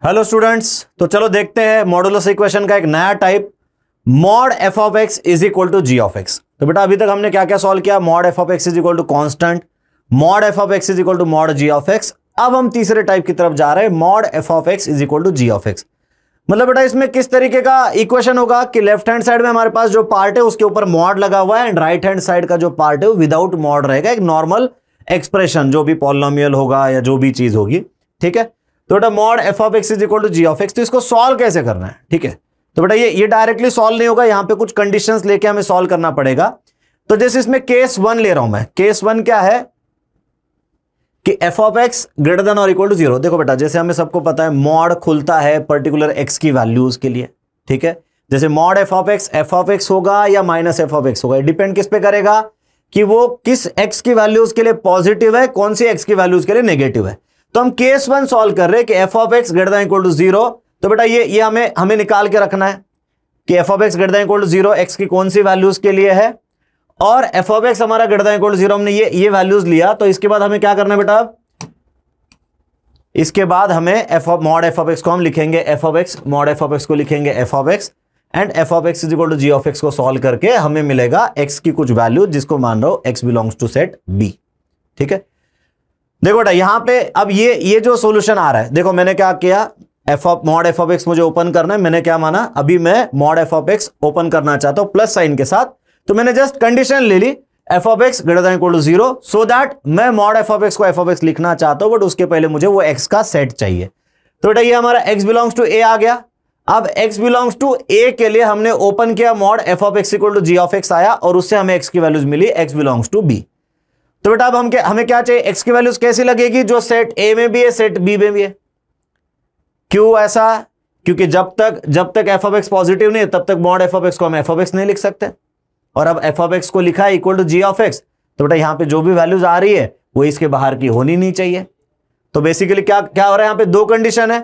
Hello students, तो चलो देखते हैं मॉडुलस इक्वेशन का एक नया type, mod F of x is equal to ji of x. तो बेटा अभी तक हमने क्या क्या सॉल्व किया, mod F of x is equal to constant, mod F of x is equal to mod G of X. अब हम तीसरे टाइप की तरफ जा रहे हैं, mod F of x is equal to ji of X. मतलब बेटा इसमें किस तरीके का इक्वेशन होगा कि लेफ्ट हैंड साइड में हमारे पास जो पार्ट है उसके ऊपर मॉड लगा हुआ है एंड राइट हैंड साइड का जो पार्ट है वो विदाउट मॉड रहेगा, एक नॉर्मल एक्सप्रेशन जो भी पॉलिनोमियल होगा या जो भी चीज होगी। ठीक है, तो बेटा mod F of x is equal to ji of x, तो इसको सॉल्व कैसे करना है। ठीक है, तो बेटा ये डायरेक्टली सॉल्व नहीं होगा, यहां पे कुछ कंडीशंस लेके हमें सॉल्व करना पड़ेगा। तो जैसे इसमें केस वन ले रहा हूं मैं, केस वन क्या है कि F of x greater then और इक्वल टू जीरो। देखो बेटा जैसे हमें सबको पता है मॉड खुलता है पर्टिकुलर एक्स की वैल्यूज के लिए। ठीक है, जैसे मॉड एफ ऑफ एक्स होगा या माइनस एफ ऑफ एक्स होगा, डिपेंड किस पे करेगा कि वो किस एक्स की वैल्यूज के लिए पॉजिटिव है, कौन सी एक्स की वैल्यूज के लिए नेगेटिव है। तो हम केस वन सॉल्व कर रहे हैं कि F of x greater than equal to zero. तो बेटा ये हमें निकाल के रखना है कि F of x greater than equal to zero X की कौन सी वैल्यूज के लिए है, और एफ ऑफ एक्स हमारा greater than equal to zero, हमने ये वैल्यूज लिया। तो इसके बाद हमें क्या करना है बेटा, इसके बाद हमें मॉड एफ ऑफ एक्स को हम लिखेंगे f of x, mod F of x को लिखेंगे f of x and f of x is equal to ji of x को सॉल्व करके हमें मिलेगा एक्स की कुछ वैल्यू जिसको मान रहा हूं x belongs to set b. ठीक है, देखो बेटा यहां पे अब ये जो सॉल्यूशन आ रहा है, देखो मैंने क्या किया, मॉड एफ ऑफ एक्स मुझे ओपन करना है, मैंने क्या माना, अभी मैं mod F of x open करना चाहता हूं प्लस साइन के साथ। तो मैंने जस्ट कंडीशन ले ली F of x greater than equal to zero, so that मैं मॉड एफ ऑफ एक्स को एफ ऑफ एक्स लिखना चाहता हूं, बट उसके पहले मुझे वो एक्स का सेट चाहिए। तो बेटा ये हमारा एक्स बिलोंग्स टू ए आ गया। अब एक्स बिलोंग्स टू ए के लिए हमने ओपन किया mod F of x equal to ji of x आया, और उससे हमें एक्स की वैल्यूज मिली एक्स बिलोंग्स टू बी। तो बेटा अब हमें क्या चाहिए, एक्स की वैल्यूज कैसी लगेगी, जो सेट ए में भी है सेट बी में भी है। क्यों ऐसा, क्योंकि जब तक एफ ऑफ एक्स पॉजिटिव नहीं है तब तक मॉड एफ ऑफ एक्स को हम एफ ऑफ एक्स नहीं लिख सकते, और अब एफ ऑफ एक्स को लिखा है equal to ji of x, तो बेटा यहां पे जो भी वैल्यूज आ रही है वो इसके बाहर की होनी नहीं चाहिए। तो बेसिकली क्या हो रहा है, यहां पे दो कंडीशन है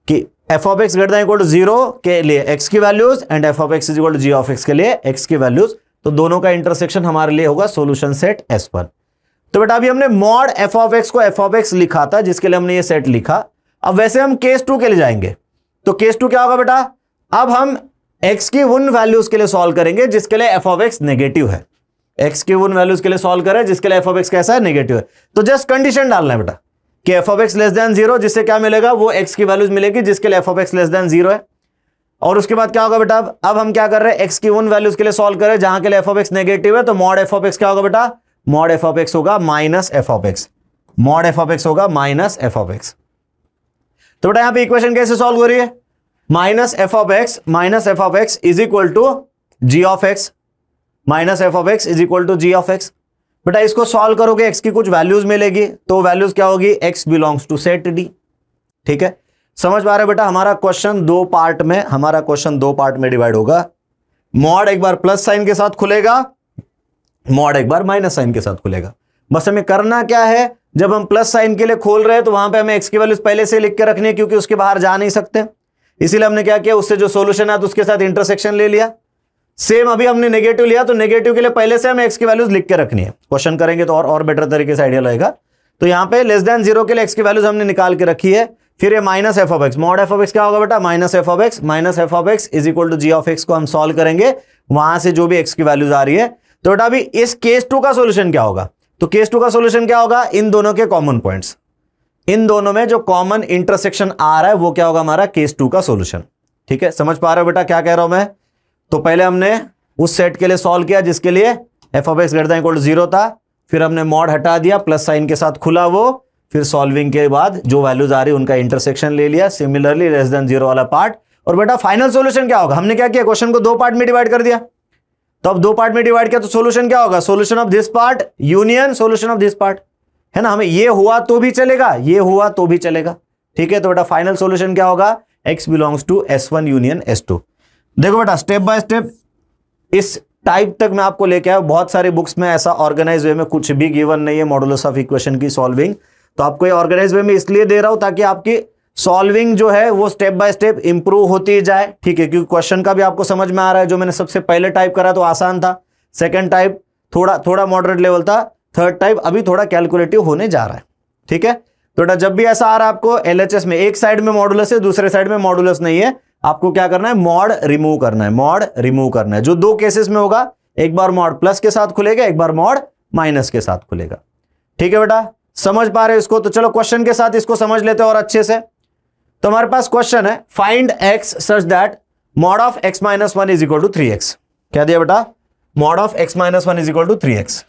कि F of x greater than equal to zero के लिए एक्स की values and f of x is equal to ji of x के लिए एक्स की वैल्यूज, तो दोनों का इंटरसेक्शन हमारे लिए होगा सॉल्यूशन सेट एस पर। तो बेटा अभी हमने मॉड एफ ऑफ एक्स को एफ ऑफ एक्स लिखा था जिसके लिए हमने ये सेट लिखा। अब वैसे हम केस टू के लिए जाएंगे, तो केस टू क्या होगा बेटा, अब हम एक्स की उन वैल्यूज के लिए सॉल्व करेंगे जिसके लिए एफ ऑफ एक्स नेगेटिव है, एक्स की उन वैल्यूज के लिए सॉल्व करें जिसके लिए एफ ऑफ एक्स कैसा है, नेगेटिव है। तो जस्ट कंडीशन डालना है बेटा कि F of x less than zero, जिससे क्या मिलेगा, वो एक्स की वैल्यूज मिलेगी जिसके लिए f of x less than zero है। और उसके बाद क्या होगा बेटा, अब हम क्या कर रहे हैं, एक्स की उन वैल्यूज के लिए सॉल्व करें जहां के लिए एफ ऑफ एक्स नेगेटिव है, तो मॉड एफ ऑफ एक्स क्या होगा बेटा, मॉड एफ ऑफ एक्स होगा minus f of x, mod F of x होगा माइनस एफ ऑफ एक्स। तो बेटा यहां पे इक्वेशन कैसे सॉल्व हो रही है, minus f of x is equal to ji of x, minus f of x is equal to ji of x. बेटा इसको सॉल्व करोगे एक्स की कुछ वैल्यूज मिलेगी, तो वैल्यूज क्या होगी, x belongs to set d. ठीक है, समझ पा रहे बेटा, हमारा क्वेश्चन दो पार्ट में डिवाइड होगा। मॉड एक बार प्लस साइन के साथ खुलेगा, मॉड एक बार माइनस साइन के साथ खुलेगा। बस हमें करना क्या है, जब हम प्लस साइन के लिए खोल रहे हैं तो वहां पे हमें एक्स की वैल्यूज पहले से लिख के रखनी है क्योंकि उसके बाहर जा नहीं सकते, इसीलिए हमने क्या किया, उससे जो सॉल्यूशन है तो उसके साथ इंटरसेक्शन ले लिया। सेम अभी हमने नेगेटिव लिया, तो नेगेटिव के लिए पहले से हमें एक्स की वैल्यूज लिख के रखनी है, क्वेश्चन करेंगे तो और बेटर तरीके से आइडिया लगेगा। तो यहां पे लेस देन जीरो के लिए एक्स की वैल्यूज हमने निकाल के रखी है। फिर ये minus f of x, mod F of x क्या होगा बेटा, minus f of x is equal to ji of x को हम सॉल्व करेंगे, वहां से जो भी एक्स की वैल्यूज आ रही है। तो बेटा अभी इस केस टू का सॉल्यूशन क्या होगा, तो केस टू का सॉल्यूशन क्या होगा, इन दोनों के कॉमन पॉइंट्स, इन दोनों में जो कॉमन इंटरसेक्शन आ रहा है वो क्या होगा हमारा केस टू का सॉल्यूशन। ठीक है, समझ पा रहे हो बेटा क्या कह रहा हूं मैं। तो पहले हमने उस सेट के लिए सॉल्व किया जिसके लिए f of x greater than equal to zero था, फिर हमने मॉड हटा दिया, प्लस साइन के साथ खुला वो, फिर सॉल्विंग के बाद जो वैल्यूज आ रही है उनका इंटरसेक्शन ले लिया, सिमिलरली लेस देन जीरो वाला पार्ट। और बेटा फाइनल सॉल्यूशन क्या होगा, हमने क्या किया, क्वेश्चन को दो पार्ट में डिवाइड कर दिया, तो अब दो पार्ट में डिवाइड किया तो सॉल्यूशन क्या होगा, solution of this part union solution of this part, है ना। हमें ये हुआ तो भी चलेगा, ये हुआ तो भी चलेगा। ठीक है, तो बेटा फाइनल सॉल्यूशन क्या होगा, x belongs to S1 union S2। देखो बेटा स्टेप बाय स्टेप इस टाइप तक मैं आपको लेके आया, बहुत सारी बुक्स में ऐसा ऑर्गेनाइज वे में कुछ भी गिवन नहीं है मॉडुलस ऑफ इक्वेशन की सॉल्विंग, तो आपको ये ऑर्गेनाइज वे में इसलिए दे रहा हूं ताकि आपकी सॉल्विंग जो है वो स्टेप बाय स्टेप इंप्रूव होती जाए। ठीक है, क्योंकि क्वेश्चन का भी आपको समझ में आ रहा है, जो मैंने सबसे पहले टाइप करा तो आसान था, सेकंड टाइप थोड़ा मॉडरेट लेवल था, थर्ड टाइप अभी थोड़ा कैलकुलेटिव होने जा रहा है। ठीक है, तो बेटा जब भी ऐसा आ रहा है आपको एलएचएस में एक साइड में मॉडुलस है, दूसरे साइड में मॉडुलस नहीं है, आपको क्या करना है, मॉड रिमूव करना है, मॉड रिमूव करना है। जो दो केसेस में होगा, एक बार मॉड प्लस के साथ खुलेगा, एक बार मॉड माइनस के साथ खुलेगा। ठीक है बेटा, समझ पा रहे हो इसको? तो चलो क्वेश्चन के साथ इसको समझ लेते हैं और अच्छे से। तो हमारे पास क्वेश्चन है, find x such that mod of x minus 1 is equal to 3x। क्या दिया बेटा? Mod of x minus 1 is equal to 3x।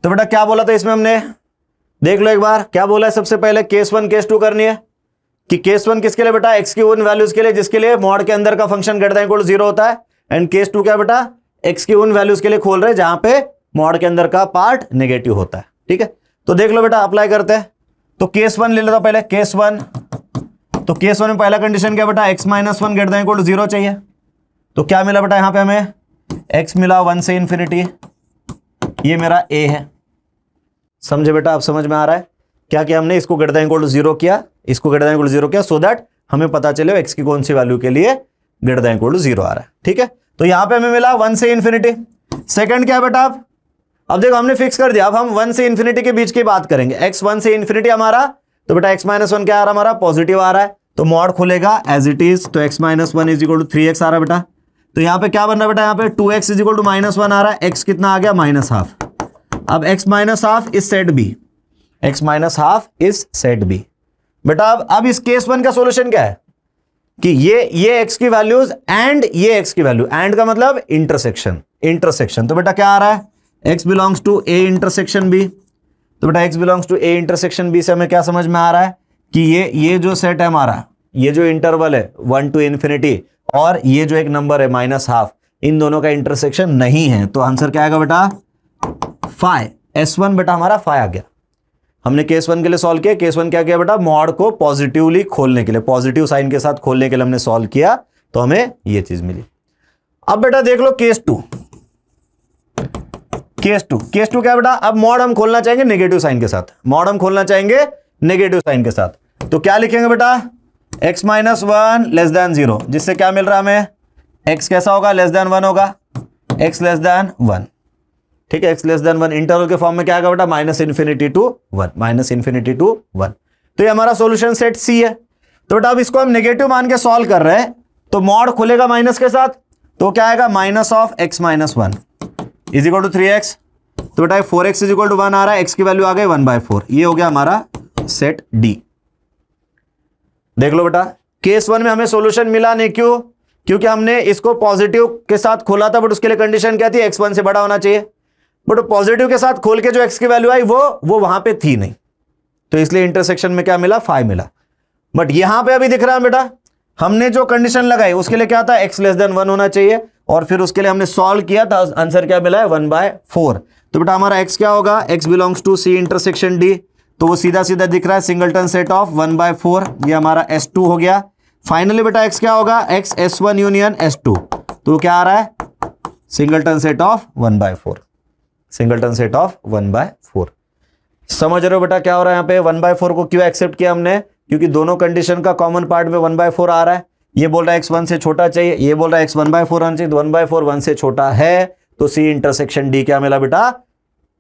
तो बेटा क्या बोला था इसमें हमने, देख लो एक बार क्या बोला है। सबसे पहले केस 1 केस 2 करनी है कि केस 1 किसके लिए बेटा, x की उन वैल्यूज के लिए जिसके लिए मॉड के अंदर का function greater than equal to 0 होता है, एंड केस 2 क्या बेटा, x की उन वैल्यूज के लिए खोल रहे हैं जहां पे मॉड के अंदर का पार्ट नेगेटिव होता है। ठीक है, तो देख लो बेटा, अप्लाई करते हैं। तो केस 1 ले लेता पहले, केस 1। तो केस 1 में पहला कंडीशन क्या बेटा, x minus 1 greater than equal to 0 चाहिए। तो क्या मिला बेटा, यहां पे हमें x मिला 1 से इंफिनिटी, ये मेरा a है। समझे बेटा? अब समझ में आ रहा है क्या किया हमने, इसको ग्रेटर देन इक्वल टू 0 किया, इसको ग्रेटर देन इक्वल टू 0 किया, सो दैट हमें पता चले x की कौन सी वैल्यू के लिए ग्रेटर देन इक्वल टू 0 आ रहा है। ठीक है, तो यहां पे हमें मिला 1 से इंफिनिटी। सेकंड क्या बेटा, अब देखो हमने फिक्स कर दिया, अब हम 1 से इंफिनिटी के बीच की बात करेंगे। x 1 से इंफिनिटी हमारा, तो बेटा x माइनस 1 क्या आ रहा है हमारा, पॉजिटिव आ रहा है, तो मॉड खुलेगा एज इट इज, तो x minus 1 is equal to 3x आ रहा है बेटा। तो यहां पे क्या बन रहा है बेटा, यहां पे 2x is equal to minus 1 आ रहा है, x कितना आ गया, माइनस हाफ। अब x minus half is set b, x minus half is set b। बेटा अब इस केस 1 का सोल्यूशन क्या है कि ये x की वैल्यूज एंड ये x की वैल्यू, एंड का मतलब इंटरसेक्शन, इंटरसेक्शन। तो बेटा क्या आ रहा है, x belongs to a intersection b। तो बेटा x belongs to a intersection b से हमें क्या समझ में आ रहा है कि ये जो सेट है हमारा, ये जो इंटरवल है 1 टू इंफिनिटी, और ये जो एक नंबर है माइनस हाफ, इन दोनों का इंटरसेक्शन नहीं है। तो आंसर क्या आएगा बेटा, फाइ। S1 बेटा हमारा फाइ आ गया। हमने केस 1 के लिए सॉल्व किया। केस 1 क्या किया बेटा, मॉड को पॉजिटिवली खोलने के लिए, पॉजिटिव साइन के साथ खोलने के लिए हमने सॉल्व किया, तो हमें ये चीज मिली। अब बेटा देख लो केस 2। केस 2 क्या बेटा, अब मॉड हम खोलना चाहेंगे नेगेटिव साइन के साथ, मॉड हम खोलना चाहेंगे नेगेटिव साइन के साथ। तो क्या लिखेंगे बेटा, x माइनस 1 लेस देन 0, जिससे क्या मिल रहा है हमें, x कैसा होगा, लेस देन 1 होगा, x लेस देन 1। ठीक है, x लेस देन 1 इंटरवल के फॉर्म में क्या आएगा बेटा, minus infinity to 1, minus infinity to 1। तो ये हमारा सॉल्यूशन सेट C है। तो बेटा अब इसको हम नेगेटिव मान के सॉल्व कर रहे हैं, तो मॉड खुलेगा माइनस के साथ, तो क्या आएगा, minus of x minus 1 is equal to 3x। तो बेटा 4x इज इक्वल टू 1 आ रहा है, x की वैल्यू आ गई 1/4। ये हो गया हमारा सेट D। देख लो बेटा, केस 1 में हमें सॉल्यूशन मिला नहीं, क्यों, क्योंकि हमने इसको पॉजिटिव के साथ खोला था, बट उसके लिए कंडीशन क्या थी, x 1 से बड़ा होना चाहिए। बट पॉजिटिव के साथ खोल के जो x की वैल्यू आई वो वहां पे थी नहीं, तो इसलिए इंटरसेक्शन में क्या मिला, फाइ मिला। बट यहां पे अभी दिख रहा है बेटा, हमने जो कंडीशन लगाई उसके लिए क्या था, x लेस देन 1 होना चाहिए, और फिर उसके लिए हमने सॉल्व किया था, आंसर क्या मिला है, 1/4। तो बेटा हमारा x क्या होगा, x belongs to C intersection D, तो वो सीधा सीधा दिख रहा है, सिंगलटन सेट ऑफ 1/4, ये हमारा S2 हो गया। फाइनली बेटा x क्या होगा, x S1 यूनियन S2, तो क्या आ रहा है, singleton set of 1/4, singleton set of 1/4। समझ रहे हो बेटा क्या हो रहा है यहाँ पे, 1/4 को क्यों एक्सेप्ट किया हमने, क्योंकि दोनों कंडीशन का कॉमन पार्ट में 1/4 आ रहा है। ये बोल रहा है x 1 से छोटा चाहिए, ये बोल रहा है x 1/4 आना चाहिए, तो 1/4 1 से छोटा है, तो C इंटरसेक्शन D क्या मिला बेटा,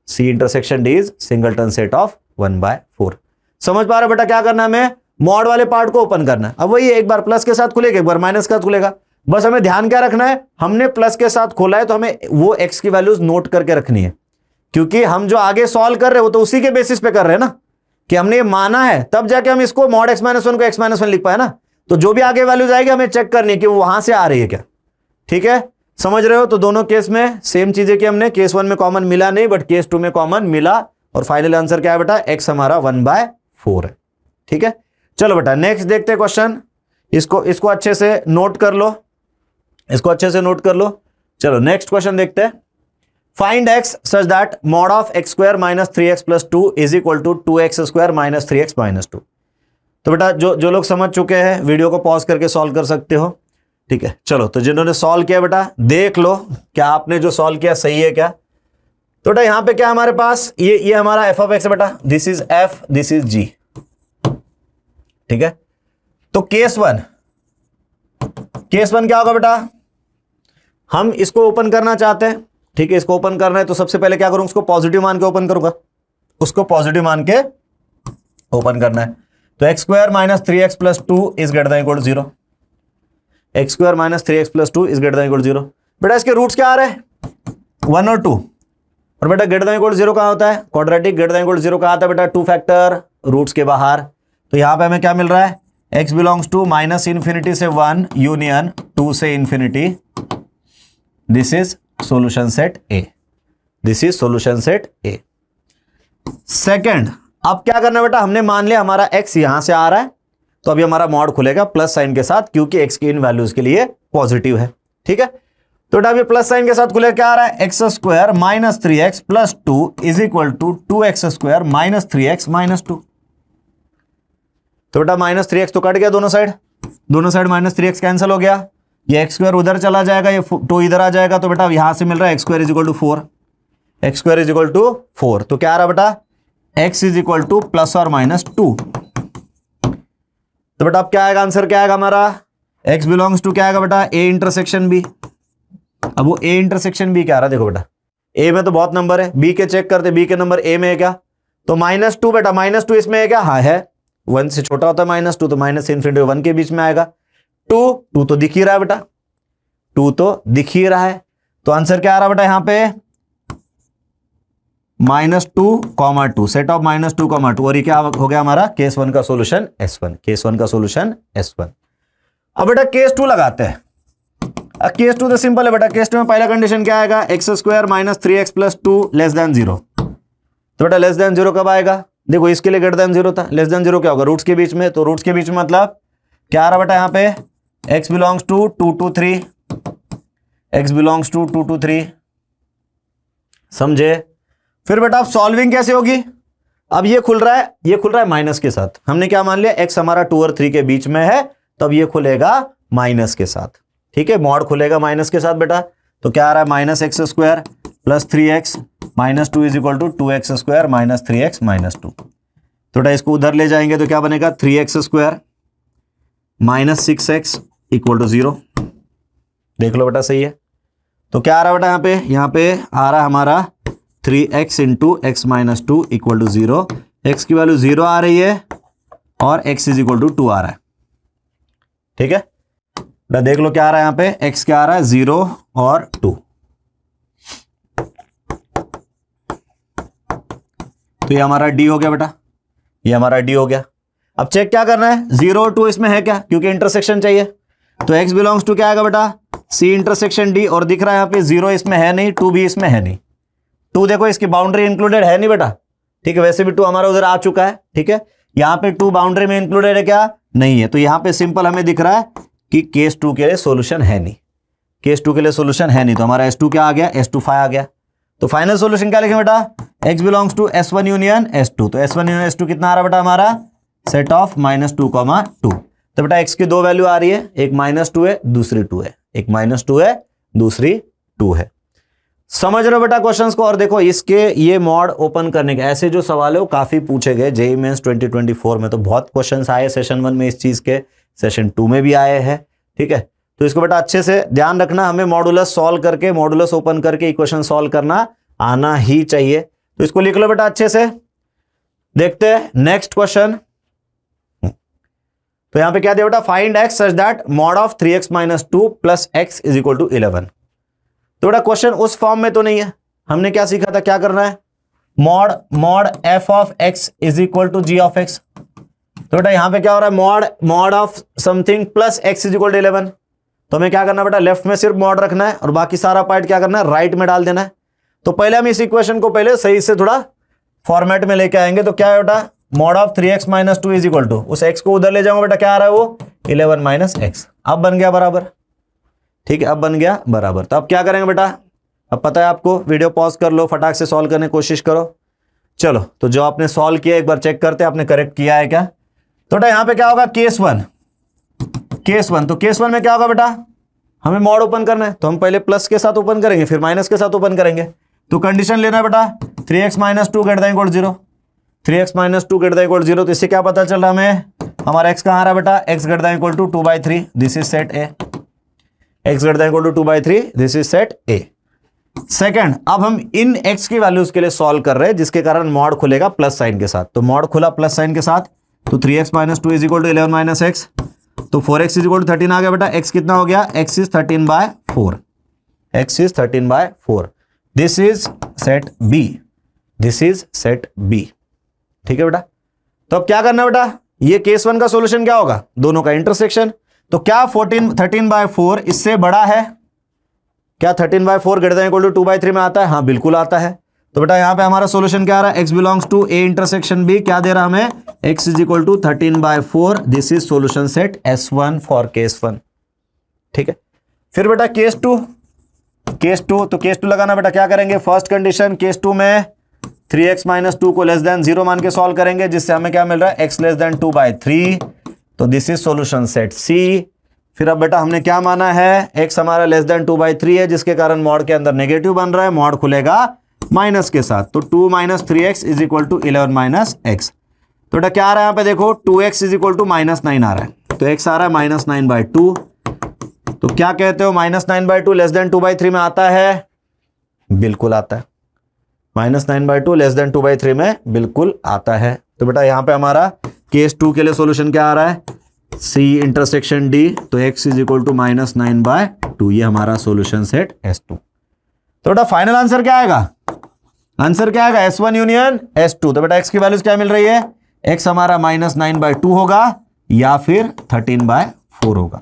C intersection D is singleton set of 1/4। समझ पा रहे बेटा क्या करना है, हमें मॉड वाले पार्ट को ओपन करना है। अब वही एक बार प्लस के साथ खुलेगा, एक बार माइनस के साथ खुलेगा, बस हमें ध्यान क्या रखना है, हमने प्लस के साथ खोला है तो हमें वो x की वैल्यूज नोट करके रखनी है, क्योंकि हम जो आगे सॉल्व कर रहे हैं वो तो उसी के बेसिस पे कर रहे हैं ना, कि हमने ये माना है, तब जाके हम इसको मॉड x माइनस 1 को x माइनस 1 लिख पाए ना। तो जो भी आगे वैल्यूज आएगी हमें चेक करनी है कि वो वहां से आ रही है क्या। ठीक है, समझ रहे हो? तो दोनों केस में सेम चीजें की हमने, केस 1 में कॉमन मिला नहीं, बट केस 2 में कॉमन मिला, और फाइनल आंसर क्या है बेटा, x हमारा 1/4 है। ठीक है, चलो बेटा नेक्स्ट देखते हैं क्वेश्चन। इसको अच्छे से नोट कर लो, इसको अच्छे से नोट कर लो। चलो नेक्स्ट क्वेश्चन देखते हैं। Find x such that mod of x square minus 3x plus 2 is equal to 2x square minus 3x minus 2। तो बेटा जो लोग समझ चुके हैं वीडियो को पॉज करके सॉल्व कर सकते हो। ठीक है, चलो तो जिन्होंने सॉल्व किया बेटा देख लो क्या आपने जो सॉल्व किया सही है क्या। तो बेटा यहां पे क्या हमारे पास, ये हमारा f ऑफ x है बेटा, this is f, this is g। ठीक है, तो केस 1 क्या होगा बेटा, हम इसको ओपन करना चाहते हैं। ठीक है, इसको ओपन करना है तो सबसे पहले क्या करूंगा, उसको पॉजिटिव मान के ओपन करूंगा। उसको पॉजिटिव मान के ओपन करना है। तो x square minus 3x plus 2 is greater than equal to 0। X square minus 3x plus 2 is greater than equal to 0। बेटा इसके रूट्स क्या आ रहे हैं, 1 और 2। और बेटा ग्रेटर देन इक्वल टू 0 कहां होता है, quadratic greater than equal to 0 कहां आता है बेटा, 2 फैक्टर रूट्स के बाहर। तो यहां पे हमें क्या मिल रहा है, x belongs to minus infinity से 1 यूनियन 2 से infinity. This is solution set a, this is solution set a. Second, अब क्या करना बेटा, हमने मान लिया हमारा x यहां से आ रहा है, तो अभी हमारा मॉड खुलेगा प्लस साइन के साथ, क्योंकि x की इन वैल्यूज के लिए पॉजिटिव है। ठीक है, तो बेटा अभी प्लस साइन के साथ खुलेगा, क्या आ रहा है, x square minus 3x plus 2 is equal to 2x square minus 3x minus 2। तो बेटा माइनस 3x तो कट गया दोनों साइड माइनस 3x कैंसिल हो गया, ये एक्स स्क्वायर उधर चला जाएगा, ये 2 इधर आ जाएगा। तो बेटा यहां से मिल रहा है x square is equal to 4, x square is equal to 4। तो क्या आ रहा बेटा, x is equal to plus और माइनस 2। तो बेटा अब क्या आएगा, आंसर क्या आएगा हमारा, x बिलोंग्स टू क्या आएगा बेटा, a इंटरसेक्शन b। अब वो a इंटरसेक्शन b क्या आ रहा है, देखो बेटा a में तो बहुत नंबर है, b के चेक करते, b के नंबर a में है क्या, तो माइनस 2 बेटा, माइनस 2 इसमें है क्या, हाँ है, 1 से छोटा होता है माइनस 2, तो माइनस इन्फिनिटी 1 के बीच में आएगा। 2 तो दिख ही रहा है बेटा, 2 तो दिख ही रहा है। तो आंसर क्या आ रहा है बेटा यहां पे, -2, सेट ऑफ -2, और ये क्या हो गया हमारा, केस 1 का सॉल्यूशन S1, केस 1 का सॉल्यूशन S1। अब बेटा केस 2 लगाते हैं। अब केस 2 तो सिंपल है बेटा, केस 2 में पहला कंडीशन क्या आएगा, x square minus 3x plus 2 less than 0। तो बेटा लेस देन 0 कब आएगा, देखो इसके लिए ग्रेटर देन 0 था, लेस देन 0 क्या होगा, रूट्स के बीच में। तो रूट्स के बीच में मतलब क्या आ रहा बेटा यहाँ पे, x belongs to 2 to 3, x belongs to 2 to 3, समझे। फिर बेटा अब सॉल्विंग कैसे होगी, अब ये खुल रहा है माइनस के साथ, हमने क्या मान लिया, x हमारा 2 और 3 के बीच में है, तब ये खुलेगा माइनस के साथ। ठीक है, मॉड खुलेगा माइनस के साथ बेटा। तो क्या आ रहा है, minus x square plus 3x minus 2 is equal to 2x square minus 3x minus 2। तो बेटा इसको उधर ले जाएंगे तो क्या बनेगा, 3x square minus 6x equal to 0। देख लो बेटा सही है। तो क्या आ रहा है बेटा यहाँ पे आ रहा है हमारा 3x into x minus 2 equal to 0। X की वैल्यू 0 आ रही है और x इज इक्वल टू 2 आ रहा है। ठीक है, देख लो क्या आ रहा है यहाँ पे, x क्या आ रहा है, 0 और 2। तो ये हमारा d हो गया बेटा, ये हमारा d हो गया। अब चेक क्या करना है, 0 और 2 इसमें है क्या, क्योंकि इंटरसेक्शन चाहिए। तो x बिलोंग्स टू क्या आएगा बेटा, c इंटरसेक्शन d, और दिख रहा है यहाँ पे 0 इसमें है नहीं, 2 भी इसमें है नहीं। 2 देखो इसकी बाउंड्री इंक्लूडेड है नहीं बेटा, ठीक है, वैसे भी 2 हमारा उधर आ चुका है। ठीक है, यहाँ पे 2 बाउंड्री में इंक्लूडेड है क्या, नहीं है। तो यहाँ पे सिंपल हमें दिख रहा है कि केस 2 के लिए सॉल्यूशन है नहीं, केस 2 के लिए सॉल्यूशन है नहीं। तो हमारा S2 क्या आ गया, S2 5 आ गया। तो फाइनल सॉल्यूशन क्या लिखें बेटा, x belongs to S1 union S2। तो S1 यूनियन S2 कितना आ रहा है बेटा हमारा, सेट ऑफ -2, 2। तो बेटा x की 2 वैल्यू आ रही है, एक -2 है, दूसरी 2 है, एक -2 है, दूसरी 2 है। समझ रहे हो बेटा क्वेश्चंस को। और देखो इसके ये मॉड ओपन करने के ऐसे जो सवाल है वो काफी पूछे गए जेईई मेंस 2024 में, तो बहुत क्वेश्चंस आए सेशन 1 में इस चीज के, सेशन 2 में भी आए हैं। ठीक है, तो इसको बेटा अच्छे से ध्यान रखना, हमें मॉडुलस सॉल्व करके, मॉडुलस ओपन करके इक्वेशन सॉल्व करना आना ही चाहिए। तो इसको लिख लो बेटा अच्छे से। देखते हैं नेक्स्ट क्वेश्चन। तो यहां पे क्या दिया बेटा, find x such that mod of 3x minus 2 plus x is equal to 11। तो बेटा क्वेश्चन उस फॉर्म में तो नहीं है, हमने क्या सीखा था, क्या करना है, mod f of x is equal to g of x। तो बेटा यहां पे क्या हो रहा है, mod of something plus x is equal to 11। तो हमें क्या करना बेटा, लेफ्ट में सिर्फ मॉड रखना है और बाकी सारा पार्ट क्या करना है, राइट में डाल देना है। तो पहले हम इस इक्वेशन को पहले सही से थोड़ा फॉर्मेट में लेके आएंगे। तो क्या है बेटा, mod of 3x minus 2 is equal to, उस x को उधर ले जाऊंगा बेटा, क्या आ रहा है वो 11 माइनस x। अब बन गया बराबर, ठीक है, अब बन गया बराबर। तो अब क्या करेंगे बेटा, अब पता है आपको, वीडियो पॉज कर लो, फटाक से सॉल्व करने की कोशिश करो। चलो तो जो आपने सॉल्व किया एक बार चेक करते हैं आपने करेक्ट किया है क्या। तो बेटा यहां पे क्या होगा, केस 1, तो केस 1 में क्या होगा बेटा, हमें मॉड ओपन करना है, तो हम पहले प्लस के साथ ओपन करेंगे फिर माइनस के साथ ओपन करेंगे। तो कंडीशन लेना है बेटा, 3x minus 2 greater than equal 0, 3x minus 2 greater than equal 0। तो इससे क्या पता चल रहा है हमें, हमारा x कहां आ रहा है बेटा, x greater than equal to 2/3, this is set a, x greater than equal to 2/3, this is set a. Second, अब हम इन x की वैल्यूज के लिए सॉल्व कर रहे हैं, जिसके कारण मॉड खुलेगा प्लस साइन के साथ। तो मॉड खुला प्लस साइन के साथ, तो 3x minus 2 is equal to 11 minus x, तो 4x इज इक्वल टू 13 आ गया बेटा। x कितना हो गया, x is 13/4, x is 13/4। This is set b, this is set b। ठीक है बेटा, तो अब क्या करना है बेटा, ये केस 1 का सॉल्यूशन क्या होगा, दोनों का इंटरसेक्शन। तो क्या 13/4 इससे बड़ा है, क्या 13/4 ग्रेटर देन इक्वल टू 2/3 में आता है, हाँ बिल्कुल आता है। तो बेटा यहां पे हमारा सॉल्यूशन क्या आ रहा है, x belongs to a intersection b, क्या दे रहा हमें, x is equal to 13/4। This is solution set S1 for case 1। ठीक है, फिर बेटा केस 2, तो केस 2 लगाना बेटा, क्या करेंगे, फर्स्ट कंडीशन केस 2 में 3x माइनस 2 को लेस देन 0 मान के सॉल्व करेंगे, जिससे हमें क्या मिल रहा है, x लेस देन 2/3। तो this is solution set C। फिर अब बेटा हमने क्या माना है, x हमारा लेस देन 2/3 है, जिसके कारण मॉड के अंदर नेगेटिव बन रहा है, मॉड खुलेगा माइनस के साथ। तो 2 minus 3x is equal to 11 minus x. तो बेटा क्या आ रहा है यहाँ पे देखो, 2x इज इक्वल टू -9 आ रहा है, तो x आ रहा है -9/2। तो क्या कहते हो, -9/2 लेस देन 2/3 में आता है, बिल्कुल आता है। -9/2 लेस देन 2/3 में बिल्कुल आता है। तो बेटा यहाँ पे हमारा केस 2 के लिए सॉल्यूशन क्या आ रहा है, C इंटरसेक्शन D, तो x इज इक्वल टू -9/2, ये हमारा सॉल्यूशन सेट S2। तो बेटा फाइनल आंसर क्या आएगा, आंसर क्या आएगा, S1 यूनियन S2। तो बेटा x की वैल्यूज क्या मिल रही है, x हमारा -9/2 होगा या फिर 13/4 होगा।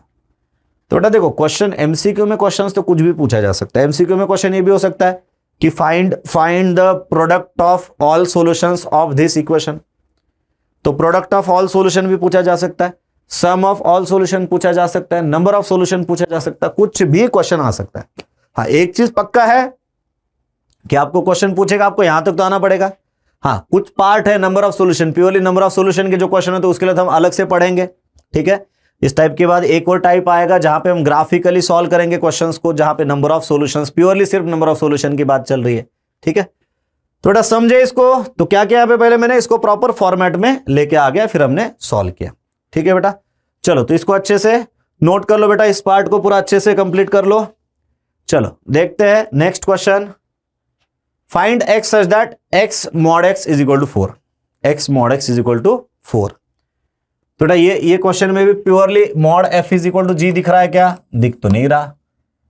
तो बेटा देखो क्वेश्चन एमसीक्यू में क्वेश्चंस तो कुछ भी पूछा जा सकता है। एमसीक्यू में क्वेश्चन ये भी हो सकता है कि find the product of all solutions of this equation. तो प्रोडक्ट ऑफ ऑल सॉल्यूशन भी पूछा जा सकता है, सम ऑफ ऑल सॉल्यूशन पूछा जा सकता है, नंबर ऑफ सॉल्यूशन पूछा जा सकता है, कुछ भी क्वेश्चन आ सकता है। हाँ एक चीज पक्का है कि आपको क्वेश्चन पूछेगा, आपको यहां तक तो आना पड़ेगा। हाँ कुछ पार्ट है number of solution, purely number of solution के जो क्वेश्चन है तो उसके लिए तो हम अलग से पढ़ेंगे। ठीक है, इस टाइप के बाद एक और टाइप आएगा जहां पे हम ग्राफिकली सॉल्व करेंगे क्वेश्चंस को, जहां पे नंबर ऑफ सॉल्यूशंस, प्योरली सिर्फ नंबर ऑफ सॉल्यूशन की बात चल रही है। ठीक है, थोड़ा समझे इसको। तो क्या किया पहले मैंने इसको प्रॉपर फॉर्मेट में लेके आ गया, फिर हमने सॉल्व किया। ठीक है बेटा, चलो तो इसको अच्छे से नोट कर लो बेटा, इस पार्ट को पूरा अच्छे से कंप्लीट कर लो। चलो देखते हैं next question, find x such that x mod x is equal to 4, x mod x is equal to 4। तो बेटा ये क्वेश्चन में भी purely mod f is equal to g दिख रहा है क्या, दिख तो नहीं रहा।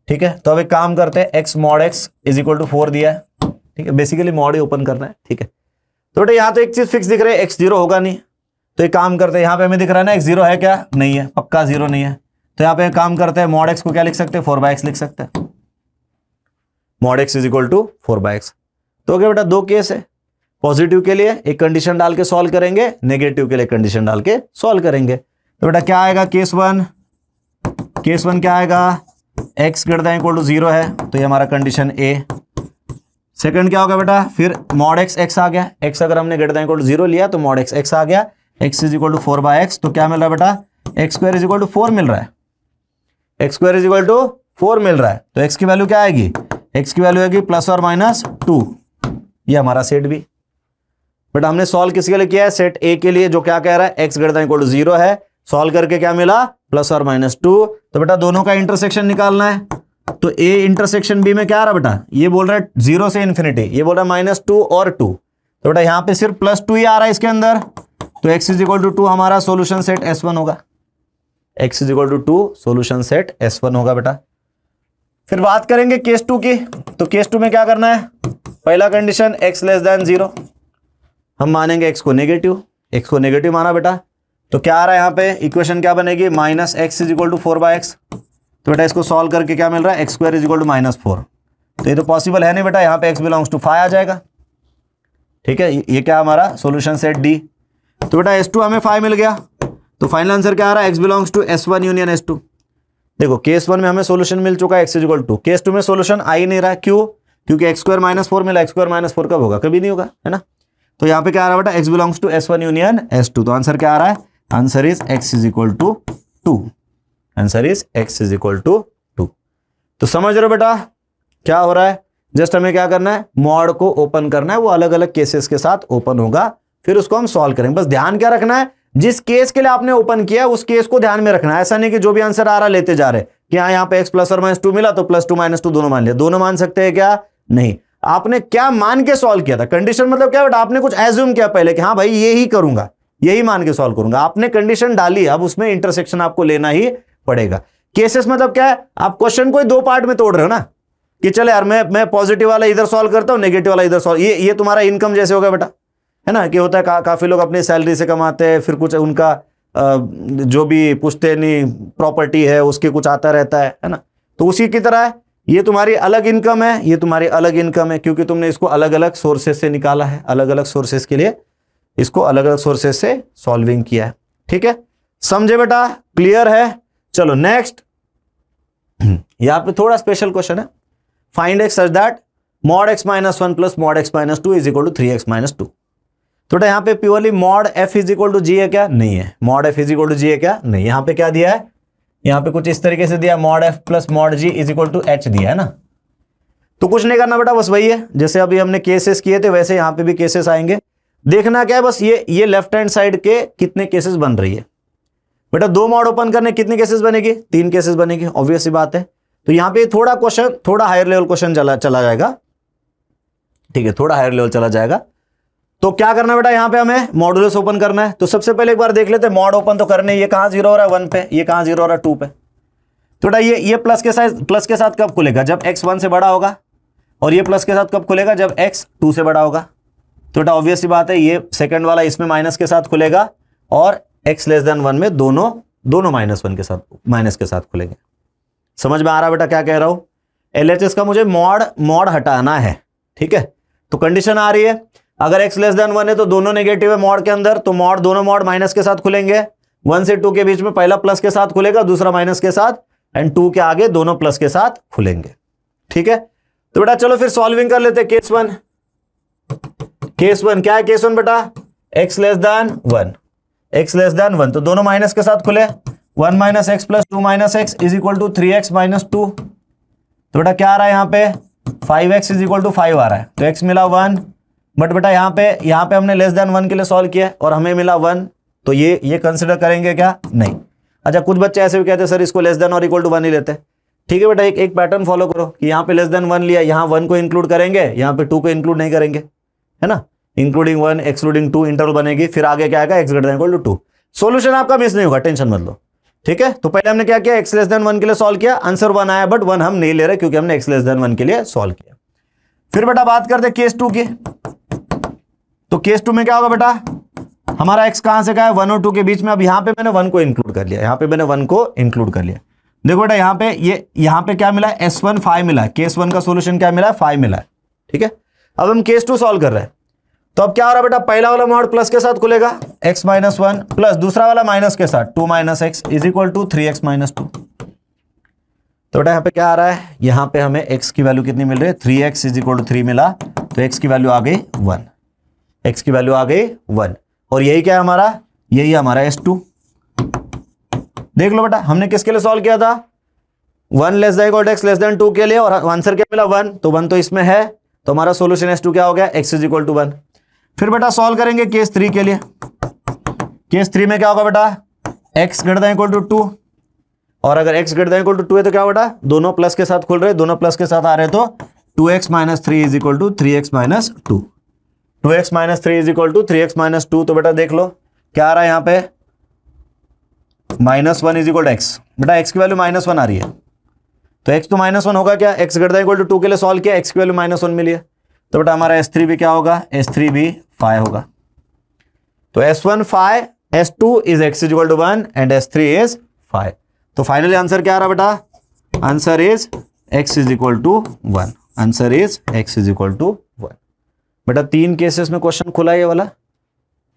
ठीक है, तो अब एक काम करते हैं, x mod x is equal to 4 दिया है। ठीक है, बेसिकली मॉड ही ओपन करना है। ठीक है, तो बेटा यहां तो एक चीज फिक्स दिख रही है, x0 होगा नहीं। तो एक काम करते हैं, यहां पे हमें दिख रहा है ना x0 है क्या, नहीं है, पक्का 0 नहीं है। तो यहां पे एक काम करते हैं, mod x को क्या लिख सकते हैं, 4/x लिख सकते हैं, mod x is equal to 4/x। तो क्या बेटा दो केस है, पॉजिटिव के लिए एक कंडीशन डाल के सॉल्व करेंगे, नेगेटिव के लिए कंडीशन डाल के सॉल्व करेंगे। तो बेटा क्या आएगा, केस वन क्या आएगा, x greater than equal to 0 है, तो ये हमारा कंडीशन A। सेकंड क्या होगा बेटा, फिर mod x आ गया, x अगर हमने ग्रेटर देन इक्वल टू 0 लिया तो mod x आ गया, x is equal to 4/x। तो क्या मिल रहा है बेटा, x² इज इक्वल टू 4 मिल रहा है, x² इज इक्वल टू 4 मिल रहा है। तो x की वैल्यू क्या आएगी, x की वैल्यू आएगी +or-2, ये हमारा सेट बी। बट हमने सॉल्व किसके लिए किया है, सेट ए के लिए, जो क्या कह रहा है, x greater than equal to 0 है। सॉल्व करके क्या मिला, +or-2। तो बेटा दोनों का इंटरसेक्शन निकालना है। तो a इंटरसेक्शन b में क्या आ रहा है बेटा, ये बोल रहा है 0 से इन्फिनिटी, ये बोल रहा है -2 और 2। तो बेटा यहां पे सिर्फ +2 ही आ रहा है इसके अंदर, तो x इज इक्वल टू 2 हमारा सोल्यूशन सेट S1 होगा, x is equal to 2 solution set S1 होगा बेटा। फिर बात करेंगे केस 2 की। तो केस 2 में क्या करना है, पहला कंडीशन x लेस देन 0, हम मानेंगे x को नेगेटिव माना बेटा। तो क्या आ रहा है यहाँ पे, इक्वेशन क्या बनेगी, -x is equal to 4/x। तो बेटा इसको सॉल्व करके क्या मिल रहा है, x² इज इक्वल टू -4। तो ये तो पॉसिबल है नहीं बेटा, यहाँ पे x बिलोंग्स टू 5 आ जाएगा। ठीक है, ये क्या हमारा सोल्यूशन सेट D। तो बेटा S2 हमें 5 मिल गया, तो फाइनल आंसर क्या आ रहा है, x belongs to S1 union S2। देखो केस 1 में हमें सोल्यूशन मिल चुका है x is equal to, case 2 में सोल्यूशन आ ही नहीं रहा है, क्यों, क्योंकि x² -4 मिला, x² -4 कब होगा, कभी नहीं होगा, है ना। तो यहाँ पे क्या आ रहा है बेटा, x belongs to S1 union S2। तो आंसर क्या आ रहा है, answer is x is equal to 2, answer is x is equal to 2। तो समझ रहे हो बेटा क्या हो रहा है, जस्ट हमें क्या करना है, मॉड को ओपन करना है, वो अलग अलग केसेस के साथ ओपन होगा, फिर उसको हम सॉल्व करेंगे। बस ध्यान क्या रखना है, जिस केस के लिए आपने ओपन किया उस केस को ध्यान में रखना है। ऐसा नहीं कि जो भी आंसर आ रहा लेते जा रहे कि हाँ यहाँ पे x +or-2 मिला तो +2 -2 दोनों मान लिया, दोनों मान सकते हैं क्या, नहीं, आपने क्या मान के सॉल्व किया था? कंडीशन मतलब क्या बेटा, आपने कुछ एज्यूम किया पहले कि हाँ भाई ये ही करूंगा, यही मान के सॉल्व करूंगा, आपने कंडीशन डाली, अब उसमें इंटरसेक्शन आपको लेना ही पड़ेगा। केसेस मतलब क्या है, आप क्वेश्चन को दो पार्ट में तोड़ रहे हो ना, कि चले यार मैं पॉजिटिव वाला इधर सॉल्व करता हूं, नेगेटिव वाला इधर सॉल्व, ये तुम्हारा इनकम जैसे होगा बेटा, है ना, कि होता है काफी लोग अपनी सैलरी से कमाते हैं, फिर कुछ उनका जो भी पुश्तैनी प्रॉपर्टी है उसके कुछ आता रहता है ना, तो उसी की तरह है, ये तुम्हारी अलग इनकम है, ये तुम्हारी अलग इनकम है, क्योंकि तुमने इसको अलग अलग सोर्सेस से निकाला है, अलग अलग सोर्सेस के लिए इसको अलग अलग सोर्सेस से सॉल्विंग किया है। ठीक है, समझे बेटा, क्लियर है? चलो नेक्स्ट, यहां पे थोड़ा स्पेशल क्वेश्चन है, find x such that mod X minus one plus mod X minus two is equal to 3x minus two. तो यहां पे purely mod F is equal to G है क्या? नहीं है। Mod F is equal to G है क्या? नहीं। यहां पे क्या दिया है, यहां पे कुछ इस तरीके से दिया, mod f plus mod g is equal to h दिया है ना, तो कुछ नहीं करना बेटा, बस वही है जैसे अभी हमने केसेस किए थे वैसे यहां पे भी केसेस आएंगे। देखना क्या है, बस ये लेफ्ट हैंड साइड के कितने केसेस बन रही है बेटा, दो मॉड ओपन करने कितनी केसेस बनेगी? 3 केसेस बनेगी, ऑब्वियस सी बात है। तो यहां पे थोड़ा क्वेश्चन, थोड़ा हायर लेवल क्वेश्चन चला जाएगा, ठीक है, थोड़ा हायर लेवल चला जाएगा। तो क्या करना बेटा, यहां पे हमें मॉडुलस ओपन करना है। तो सबसे पहले एक बार देख लेते हैं मॉड ओपन तो करने, ये कहां 0 हो रहा है 1 पे, ये कहां 0 हो रहा है 2 पे। तो बेटा ये प्लस के साथ कब खुलेगा? जब x 1 से बड़ा होगा, और ये प्लस के साथ कब खुलेगा? जब x 2 से बड़ा होगा। तो बेटा ऑब्वियस सी बात है, ये सेकंड वाला इसमें माइनस के साथ खुलेगा, और x लेस देन 1 में दोनों माइनस के साथ खुलेंगे। समझ में आ रहा बेटा क्या कह रहा हूं? LHS का मुझे मॉड हटाना है, ठीक है। तो कंडीशन आ रही है, अगर x लेस देन 1 है तो दोनों नेगेटिव है मॉड के अंदर, तो दोनों मॉड माइनस के साथ खुलेंगे। 1 से 2 के बीच में पहला प्लस के साथ खुलेगा, दूसरा माइनस के साथ, एंड 2 के आगे दोनों प्लस के साथ खुलेंगे। ठीक है, तो बेटा चलो फिर सॉल्विंग कर लेते हैं। केस वन क्या है? केस वन बेटा x लेस देन 1, तो दोनों माइनस के साथ खुले, 1 minus x plus 2 minus x is equal to 3x minus 2। तो बेटा क्या आ रहा है यहाँ पे? 5x इज इक्वल टू 5 आ रहा है, तो x मिला 1, बट बेटा यहाँ पे हमने लेस देन 1 के लिए सॉल्व किया और हमें मिला 1, तो ये कंसिडर करेंगे क्या? नहीं। अच्छा, कुछ बच्चे ऐसे भी कहते हैं सर इसको लेस देन और इक्वल टू 1 ही लेते हैं। ठीक है बेटा, एक पैटर्न फॉलो करो कि यहाँ पे लेस देन 1 लिया, यहाँ 1 को इंक्लूड करेंगे, यहाँ पे 2 को इंक्लूड नहीं करेंगे, है ना, इंक्लूडिंग 1 एक्सक्लूडिंग 2 इंटरवल बनेगी, फिर आगे क्या आएगा? x greater than equal to 2। Solution आपका मिस नहीं होगा, टेंशन मत लो। ठीक है, तो पहले हमने क्या किया? x लेस देन 1 के लिए सॉल्व किया, आंसर 1 आया, बट 1 हम नहीं ले रहे क्योंकि हमने x लेस देन 1 के लिए सॉल्व किया। फिर बेटा बात करते हैं केस 2 की। तो केस 2 में क्या होगा बेटा? हमारा x कहां से कहा है? 1 और 2 के बीच में। अब यहां पे मैंने 1 को इंक्लूड कर लिया, देखो बेटा यहाँ पे क्या मिला है? S1 5 मिला है, केस 1 का सोल्यूशन क्या मिला है? 5 मिला है। ठीक है, अब हम केस 2 सॉल्व कर रहे हैं, तो अब क्या हो रहा है बेटा? पहला वाला मॉड प्लस के साथ खुलेगा, x माइनस 1 प्लस दूसरा वाला माइनस के साथ 2 minus x is equal to 3x minus 2। तो बेटा यहाँ पे क्या आ रहा है? यहाँ पे हमें x की वैल्यू कितनी मिल रही है? 3x इज इक्वल टू 3 मिला, तो x की वैल्यू आ गई 1, x की वैल्यू आ गई 1, और यही क्या है हमारा? यही हमारा S2। देख लो बेटा, हमने किसके लिए सॉल्व किया था? 1 less than equal to x less than 2 के लिए, और आंसर क्या मिला? 1, तो 1 तो इसमें है, तो हमारा सोल्यूशन S2 क्या हो गया? x is equal to 1। फिर बेटा सॉल्व करेंगे केस 3 के लिए। केस 3 में क्या होगा बेटा? x greater than equal to 2, और अगर x greater than equal to 2 है तो क्या बेटा? दोनों प्लस के साथ खुल रहे, दोनों प्लस के साथ आ रहे, तो 2x minus 3 is equal to 3x minus 2, 2x minus 3 is equal to 3x minus 2। तो बेटा देख लो क्या आ रहा है यहाँ पे? Minus 1 is equal to x. बेटा x की वैल्यू माइनस 1 आ रही है, तो x तो माइनस 1 होगा क्या? x greater than equal to 2 के लिए सॉल्व किया, x की वैल्यू माइनस 1 मिली है, तो बेटा हमारा S3 भी क्या होगा? S3 भी 5 होगा। तो S1 5, S2 is x is equal to 1 and S3 is 5। तो फाइनली आंसर क्या आ रहा बेटा? Answer is x is equal to 1, answer is x is equal to 1। बेटा 3 केसेस में क्वेश्चन खुला, ये वाला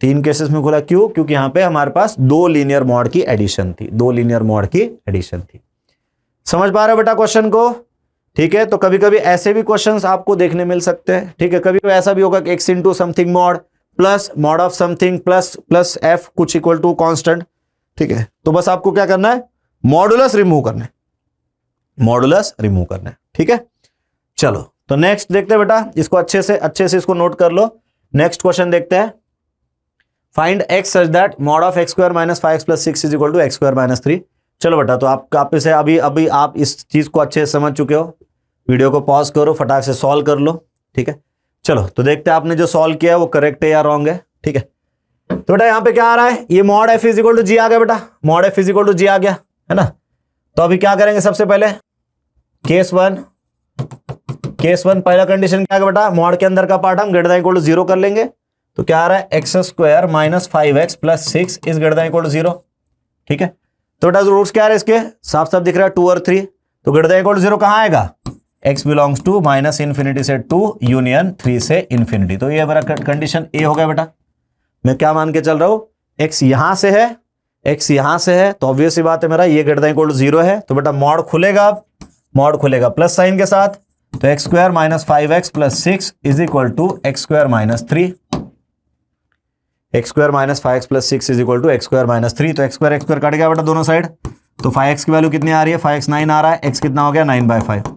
3 केसेस में खुला, क्यों? क्योंकि यहां पे हमारे पास 2 लीनियर मॉड की एडिशन थी, समझ पा रहे हो बेटा क्वेश्चन को? ठीक है, तो कभी कभी ऐसे भी क्वेश्चंस आपको देखने मिल सकते हैं। ठीक है, कभी कभी ऐसा भी होगा कि x into something mod plus mod of something plus f कुछ इक्वल टू कांस्टेंट। ठीक है, तो बस आपको क्या करना है? मॉडुलस रिमूव करना है। ठीक है, चलो तो नेक्स्ट देखते हैं बेटा, इसको अच्छे से इसको नोट कर लो। नेक्स्ट क्वेश्चन देखते हैं, find x such that mod of x square minus 5x plus 6 is equal to x square minus 3। चलो बेटा, तो आप इसे अभी आप इस चीज को अच्छे से समझ चुके हो, वीडियो को पॉज करो, फटाक से सॉल्व कर लो। ठीक है, चलो तो देखते हैं आपने जो सॉल्व किया है वो करेक्ट है या रॉन्ग है। ठीक है, तो बेटा यहाँ पे क्या आ रहा है, ये मॉड एफ इजिकल टू जी आ गया बेटा, मॉड एफ इजिकल टू जी आ गया है ना। तो अभी क्या करेंगे, सबसे पहले केस वन पहला कंडीशन क्या है बेटा, मॉड के अंदर का पार्ट हम ग्रेटर देन इक्वल टू 0 कर लेंगे। तो क्या आ रहा है, x square minus 5x plus 6 is greater than equal to 0। ठीक है, तो बेटा रूट्स क्या आ रहे हैं इसके, साफ साफ दिख रहा है 2 और 3। तो ग्रेटर देन इक्वल टू 0 कहां आएगा, x belongs to minus infinity से 2 यूनियन 3 से इन्फिनिटी। तो ये मेरा कंडीशन ए हो गया बेटा। मैं क्या मान के चल रहा हूं, x यहां से है, x यहां से है, तो ऑब्वियस सी बात है मेरा ये ग्रेटर देन इक्वल टू 0 है। तो बेटा मॉड खुलेगा, मॉड खुलेगा प्लस साइन के साथ, तो x square minus 5x plus 6 is equal to x square minus 3। X square minus 5x plus 6 is equal to x square minus 3। तो एक्स स्क्वायर कट गया बेटा दोनों साइड। तो 5x की वैल्यू कितनी आ रही है, 5x 9 आ रहा है, x कितना हो गया 9/5,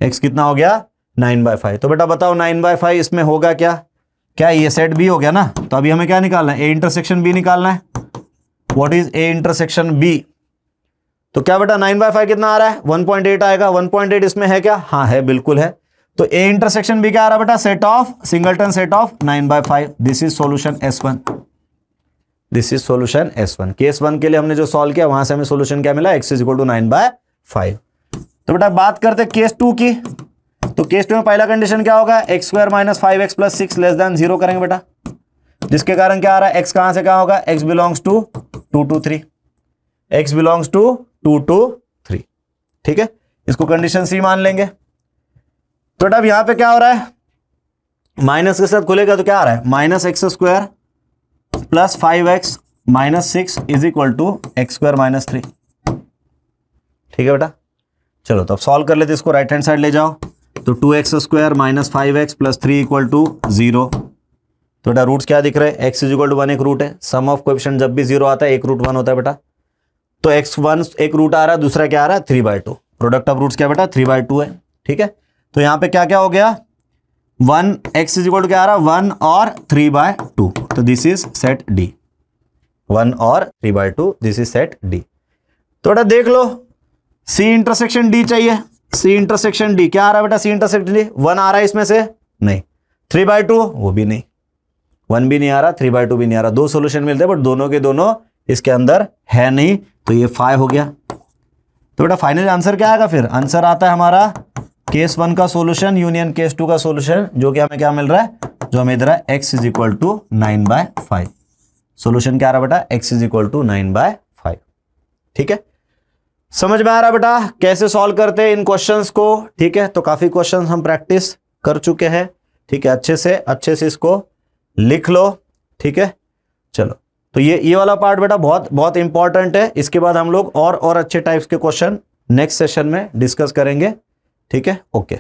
x कितना हो गया 9/5। तो बेटा बताओ 9/5 इसमें होगा क्या, क्या ये सेट बी हो गया ना। तो अभी हमें क्या निकालना है, ए इंटरसेक्शन बी निकालना है। What is a intersection b, तो क्या बेटा 9/5 कितना आ रहा है, 1.8 आएगा। 1.8 इसमें है क्या, हाँ है, बिल्कुल है। तो ए इंटरसेक्शन बी क्या आ रहा है बेटा, set of singleton set of 9/5। This is solution S1, this is solution S1। Case 1 के लिए हमने जो सॉल्व किया वहां से हमें सॉल्यूशन क्या मिला, x इज इक्वल टू 9/5। तो बेटा बात करते केस 2 की। तो केस 2 में पहला कंडीशन क्या होगा, x square minus 5x plus 6 less than 0 करेंगे बेटा, जिसके कारण क्या आ रहा है, x कहां से कहां होगा, x belongs to 2 to 3, x belongs to 2 to 3। ठीक है, इसको कंडीशन सी मान लेंगे। तो बेटा अब यहां पे क्या हो रहा है, माइनस के साथ खुलेगा तो क्या आ रहा है, minus x square plus 5x minus 6 is equal to x square minus 3। ठीक है बेटा, चलो तो अब सॉल्व कर लेते इसको, राइट हैंड साइड ले जाओ। तो 2x square minus 5x plus 3 equal to 0। तो बेटा रूट्स क्या दिख रहे हैं, x इज इक्वल टू 1 एक रूट है, सम ऑफ कोएफिशिएंट जब भी 0 आता है एक रूट 1 होता है बेटा। तो x1 एक रूट आ रहा है, दूसरा क्या आ रहा है 3/2, प्रोडक्ट ऑफ रूट्स क्या बेटा 3/2 है। ठीक है, तो यहां पे क्या क्या हो गया, 1 x इज इक्वल टू क्या आ रहा है 1 और 3/2। तो दिस इज सेट D, 1 और 3/2, दिस इज सेट D। तो बेटा देख लो, C इंटरसेक्शन D चाहिए, C इंटरसेक्शन D क्या आ रहा है बेटा, C इंटरसेक्शन D 1 आ रहा है इसमें से, नहीं, 3/2 वो भी नहीं, 1 भी नहीं आ रहा, 3/2 भी नहीं आ रहा। दो सोल्यूशन मिलते हैं बट दोनों के दोनों इसके अंदर है नहीं, तो ये 5 हो गया। तो बेटा फाइनल आंसर क्या आएगा, फिर आंसर आता है हमारा केस 1 का सॉल्यूशन यूनियन केस 2 का सॉल्यूशन, जो कि हमें क्या मिल रहा है, जो हमें इधर है x is equal to 9/5। Solution क्या आ रहा है बेटा, x इज इक्वल टू 9/5। ठीक है, समझ में आ रहा बेटा कैसे सॉल्व करते हैं इन क्वेश्चंस को। ठीक है, तो काफी क्वेश्चंस हम प्रैक्टिस कर चुके हैं। ठीक है, अच्छे से इसको लिख लो। ठीक है, चलो तो ये वाला पार्ट बेटा बहुत बहुत इंपॉर्टेंट है। इसके बाद हम लोग और अच्छे टाइप्स के क्वेश्चन नेक्स्ट सेशन में डिस्कस करेंगे। ठीक है, ओके।